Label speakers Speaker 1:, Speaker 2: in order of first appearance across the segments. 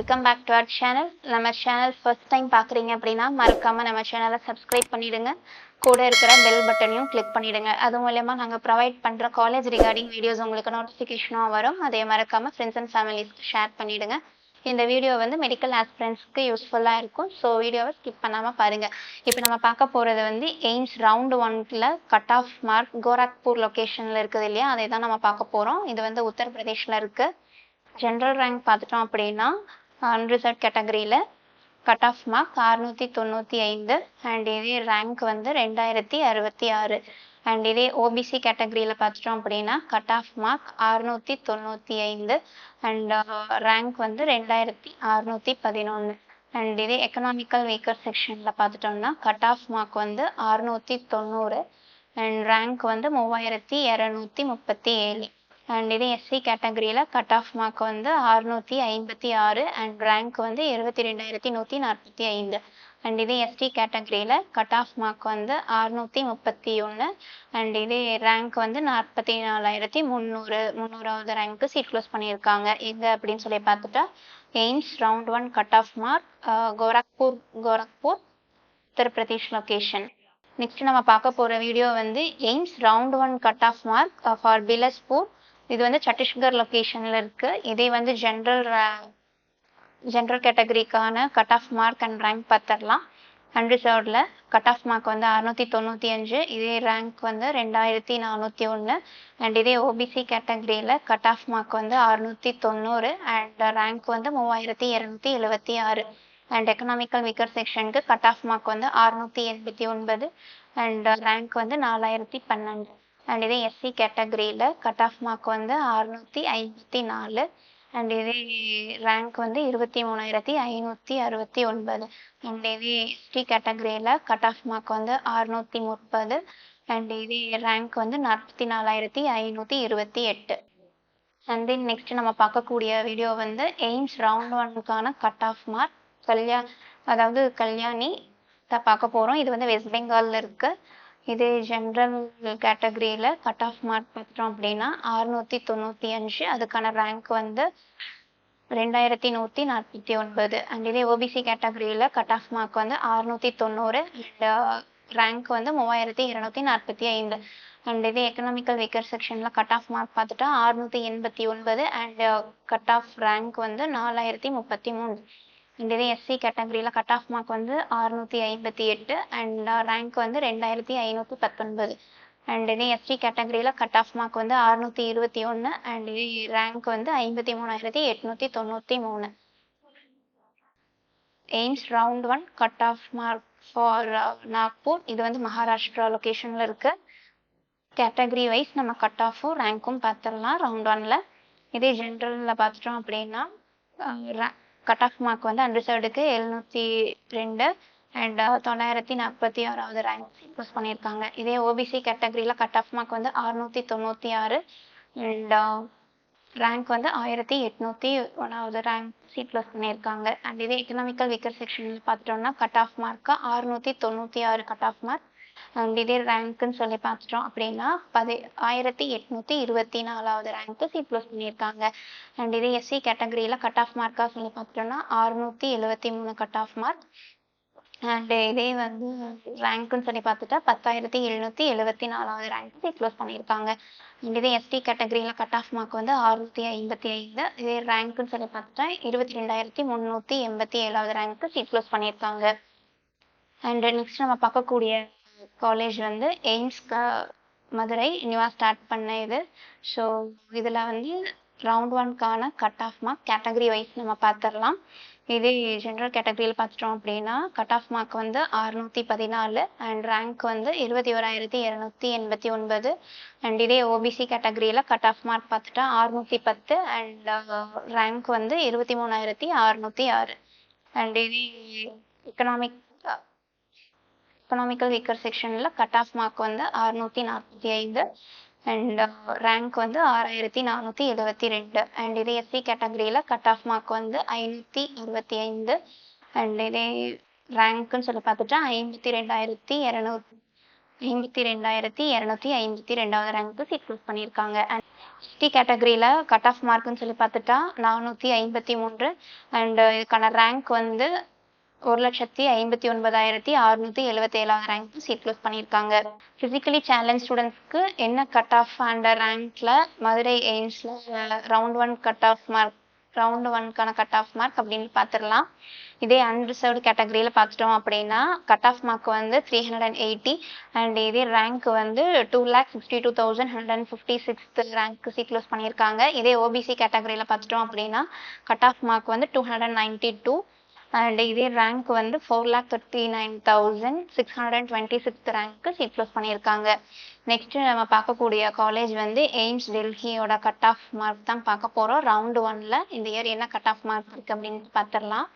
Speaker 1: Welcome back to our channel. நம்ம channel first time பார்க்குறீங்க அப்படின்னா மறக்காமல் நம்ம சேனலை சப்ஸ்கிரைப் பண்ணிவிடுங்க. கூட இருக்கிற பெல் பட்டனையும் கிளிக் பண்ணிவிடுங்க. அது மூலயமா நாங்கள் ப்ரொவைட் பண்ணுற காலேஜ் ரிகார்டிங் வீடியோஸ் உங்களுக்கு நோட்டிஃபிகேஷனாக வரும். அதே மறக்காமல் ஃப்ரெண்ட்ஸ் அண்ட் ஃபேமிலிஸ்க்கு ஷேர் பண்ணிவிடுங்க. இந்த வீடியோ வந்து மெடிக்கல் ஆஸ்பிரண்ட்ஸ்க்கு யூஸ்ஃபுல்லாக இருக்கும். ஸோ வீடியோவை ஸ்கிப் பண்ணாமல் பாருங்கள். இப்போ நம்ம பார்க்க போகிறது வந்து எய்ம்ஸ் ரவுண்டு 1ல் கட் ஆஃப் மார்க் கோரக்பூர் லொக்கேஷனில் இருக்குது இல்லையா, அதை தான் நம்ம பார்க்க போகிறோம். இது வந்து உத்தரப்பிரதேஷில் இருக்குது. ஜென்ரல் ரேங்க் பார்த்துட்டோம் அப்படின்னா அன்ரிசர்வ் கேட்டகரியில் கட் ஆஃப் மார்க் 695 அண்ட் இதே ரேங்க் வந்து 2066. அண்ட் இதே ஓபிசி கேட்டகரியில் பார்த்துட்டோம் அப்படின்னா cut off mark 695 and rank வந்து 2611. அண்ட் இதே எக்கனாமிக்கல் வீக்கர் செக்ஷனில் பார்த்துட்டோம்னா கட் ஆஃப் மார்க் வந்து 690 அண்ட் ரேங்க் வந்து 3237. அண்ட் இது எஸ்சி கேட்டகரியில் கட் ஆஃப் மார்க் வந்து 656 அண்ட் ரேங்க் வந்து 22145. அண்ட் இது எஸ்டி கேட்டகரியில் கட் ஆஃப் மார்க் வந்து 631 அண்ட் இது ரேங்க் வந்து 44300 ரேங்க்கு சீட் க்ளோஸ் பண்ணியிருக்காங்க. எங்கே அப்படின்னு சொல்லி பார்த்துட்டா AIIMS round 1 cut off mark Gorakhpur Uttar Pradesh location. Next நம்ம பார்க்க போகிற வீடியோ வந்து AIIMS round 1 cut off mark for Bilaspur. இது வந்து சத்தீஸ்கர் லொக்கேஷனில் இருக்குது. இதே வந்து ஜென்ரல் கேட்டகரிக்கான cut off mark and rank பார்த்துடலாம். அன்ரிசர்வ்டில் கட் ஆஃப் மார்க் வந்து 695, இதே ரேங்க் வந்து 2401. அண்ட் இதே ஓபிசி கேட்டகரியில் கட் ஆஃப் மார்க் வந்து 690 அண்ட் ரேங்க் வந்து 3276. அண்ட் எக்கனாமிக்கல் வீக்கர் செக்ஷனுக்கு கட் ஆஃப் மார்க் வந்து 689 அண்ட் ரேங்க் வந்து 4012. அண்ட் இதே எஸ்சி கேட்டகரியில் கட் ஆஃப் மார்க் வந்து 654 அண்ட் இதே ரேங்க் வந்து 23569. அண்ட் இதே எஸ்டி கேட்டகரியில் கட் ஆஃப் மார்க் வந்து 630 அண்ட் இதே ரேங்க் வந்து 44528. அண்ட் தென் நெக்ஸ்ட் நம்ம பார்க்கக்கூடிய வீடியோ வந்து எய்ம்ஸ் ரவுண்ட் 1க்கான கட் ஆஃப் மார்க் கல்யாணி தான் பார்க்க போகிறோம். இது வந்து வெஸ்ட் பெங்காலில் இருக்குது. இது ஜென்ரல் கேட்டகரியில் கட் ஆஃப் மார்க் பார்த்தோம் அப்படின்னா 695, அதுக்கான ரேங்க் வந்து 2149. அண்ட் இதே ஓபிசி கேட்டகரியில் கட் ஆஃப் மார்க் வந்து 690 அண்ட் ரேங்க் வந்து 3245. அண்ட் இதே எக்கனாமிக்கல் வீக்கர் செக்ஷனில் கட் ஆஃப் மார்க் பார்த்துட்டா 689 அண்ட் கட் ஆஃப் ரேங்க் வந்து 4033. அண்ட் இதே எஸ்சி கேட்டகரியில் கட் ஆஃப் மார்க் வந்து 658 அண்ட் ரேங்க் வந்து 2519. அண்ட் இதே எஸ்டி கேட்டகரியில் கட் ஆஃப் மார்க் வந்து 621 அண்ட் இதே ரேங்க் வந்து 53893. AIIMS round 1 cut off mark for Nagpur. இது வந்து மகாராஷ்டிரா லொக்கேஷனில் இருக்குது. கேட்டகரி வைஸ் நம்ம கட் ஆஃபும் ரேங்க்கும் பார்த்துடலாம் ரவுண்ட் 1ல். இதே ஜென்ரலில் பார்த்துட்டோம் அப்படின்னா கட் ஆஃப் மார்க் வந்து அன்ரிசர்வ்டுக்கு 702 அண்ட் 946 ரேங்க் சூஸ் பண்ணியிருக்காங்க. இதே ஓபிசி கேட்டகரியில் கட் ஆஃப் மார்க் வந்து 696 அண்ட் ரேங்க் வந்து 1801 ரேங்க் சீட் க்ளோஸ் பண்ணியிருக்காங்க. அண்ட் இதே எக்கனாமிக்கல் வீக்கர் செக்ஷனில் பார்த்துட்டோம்னா cut off mark 696 cut off mark and இதே ரேங்க்குன்னு சொல்லி பார்த்துட்டோம் அப்படின்னா 1824 ரேங்க்கு சீட் க்ளோஸ் பண்ணியிருக்காங்க. அண்ட் இதே எஸ்சி கேட்டகரியில் கட் ஆஃப் மார்க்காக சொல்லி பார்த்துட்டோம்னா 673 கட் ஆஃப் மார்க் அண்ட் இதே வந்து ரேங்க்குன்னு சொல்லி பார்த்துட்டா 10774 ரேங்க்கு சீட் க்ளோஸ் பண்ணியிருக்காங்க. அண்ட் இதே எஸ்டி கேட்டகரியில் கட் ஆஃப் மார்க் வந்து 655, இதே ரேங்க்குன்னு சொல்லி பார்த்துட்டா 22387 ரேங்க்கு சீட் க்ளோஸ் பண்ணியிருக்காங்க. அண்ட் நெக்ஸ்ட் நம்ம பார்க்கக்கூடிய காலேஜ் வந்து எய்ம்ஸ் மதுரை நியூவாக ஸ்டார்ட் பண்ண இது. ஸோ இதில் வந்து ரவுண்ட் 1க்கான cut off mark category wise நம்ம பார்த்துடலாம். இதே ஜென்ரல் கேட்டகரியில் பார்த்துட்டோம் அப்படின்னா கட் ஆஃப் மார்க் வந்து 614 அண்ட் ரேங்க் வந்து 21289. அண்ட் இதே ஓபிசி கேட்டகரியில் கட் ஆஃப் மார்க் பார்த்துட்டா 610 அண்ட் ரேங்க் வந்து 23606. அண்ட் இதே எக்கனாமிக்கல் வீக்கர் செக்ஷனில் கட் ஆஃப் மார்க் வந்து 645 அண்ட் ரேங்க் வந்து 6472. அண்ட் இதே எஸ்சி கேட்டகரியில் கட் ஆஃப் மார்க் வந்து 565 அண்ட் இதே ரேங்க்குன்னு சொல்லி பார்த்துட்டா 52252 ரேங்க்கு சீட் க்ளோஸ் பண்ணியிருக்காங்க. அண்ட் எஸ்டி கேட்டகரியில் கட் ஆஃப் மார்க்குன்னு சொல்லி பார்த்துட்டா 453 அண்ட் இதுக்கான ரேங்க் வந்து 1,59,677 ரேங்க் சீட் க்ளோஸ் பண்ணியிருக்காங்க. ஃபிசிக்கலி சேலஞ்ச் ஸ்டூடெண்ட்ஸ்க்கு என்ன கட் ஆஃப் அண்ட் ரேங்க்ல மதுரை எய்ம்ஸில் round 1 cut off mark round 1க்கான கட் ஆஃப் மார்க் அப்படின்னு பார்த்துடலாம். இதே அன்ரிசர்வ்டு கேட்டகரியில் பார்த்துட்டோம் அப்படின்னா கட் ஆஃப் மார்க் வந்து 380 அண்ட் இதே ரேங்க் வந்து 2,62,156 ரேங்க் சீட் க்ளோஸ் பண்ணியிருக்காங்க. இதே ஓபிசி கேட்டகரியில் பார்த்துட்டோம் அப்படின்னா கட் ஆஃப் மார்க் வந்து 292 அண்ட் இதே ரேங்க் வந்து 4,39,626 ரேங்க்கு சீட் க்ளோஸ் பண்ணியிருக்காங்க. நெக்ஸ்ட் நம்ம பார்க்கக்கூடிய காலேஜ் வந்து எய்ம்ஸ் டெல்லியோட கட் ஆஃப் மார்க் தான் பார்க்க போகிறோம். ரவுண்டு 1ல் இந்த இயர் என்ன கட் ஆஃப் மார்க் இருக்குது அப்படின்னு பார்த்துடலாம்.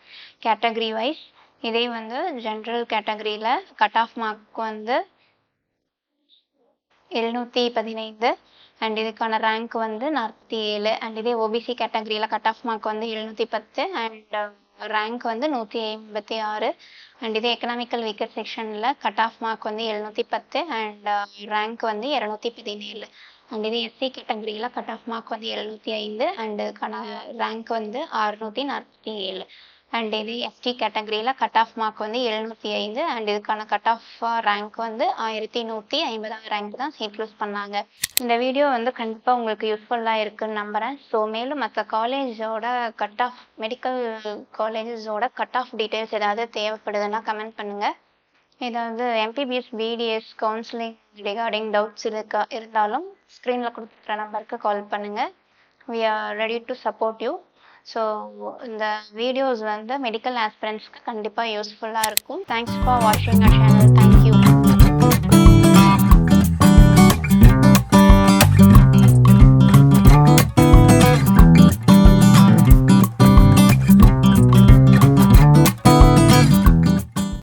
Speaker 1: கேட்டகரி வைஸ் இதே வந்து ஜென்ரல் கேட்டகரியில் கட் ஆஃப் மார்க் வந்து 715 அண்ட் இதுக்கான ரேங்க் வந்து 47 அண்ட் இதே ஓபிசி கேட்டகரியில் கட் ஆஃப் மார்க் வந்து 710 அண்ட் ரேங்க் வந்து 186 அண்ட் இதே எக்கனாமிக்கல் வீக்கர் செக்ஷனில் கட் ஆஃப் மார்க் வந்து 710 அண்ட் ரேங்க் வந்து 217 அண்ட் இதே எஸ்சி கேட்டகரியில் கட் ஆஃப் மார்க் வந்து 705 அண்ட் ரேங்க் வந்து 647 அண்ட் இது எஸ்டி கேட்டகரியில் கட் ஆஃப் மார்க் வந்து 705 அண்ட் இதுக்கான கட் ஆஃப் ரேங்க் வந்து 1150 ரேங்க் தான் சீட் க்ளோஸ் பண்ணாங்க. இந்த வீடியோ வந்து கண்டிப்பாக உங்களுக்கு யூஸ்ஃபுல்லாக இருக்குன்னு நம்புகிறேன். ஸோ மேலும் மற்ற காலேஜோட கட் ஆஃப் மெடிக்கல் காலேஜஸோட கட் ஆஃப் டீட்டெயில்ஸ் ஏதாவது தேவைப்படுதுன்னா கமெண்ட் பண்ணுங்கள். ஏதாவது MBBS BDS counselling regarding doubts இருந்தாலும் ஸ்க்ரீனில் கொடுத்துருக்குற நம்பருக்கு கால் பண்ணுங்கள். We are ready to support you. So இந்த வீடியோஸ் வந்து மெடிக்கல் ஆஸ்பிரண்ட்ஸ்க்கு கண்டிப்பாக யூஸ்ஃபுல்லாக இருக்கும். தேங்க்ஸ் ஃபார் வாட்சிங் அவர் சேனல்.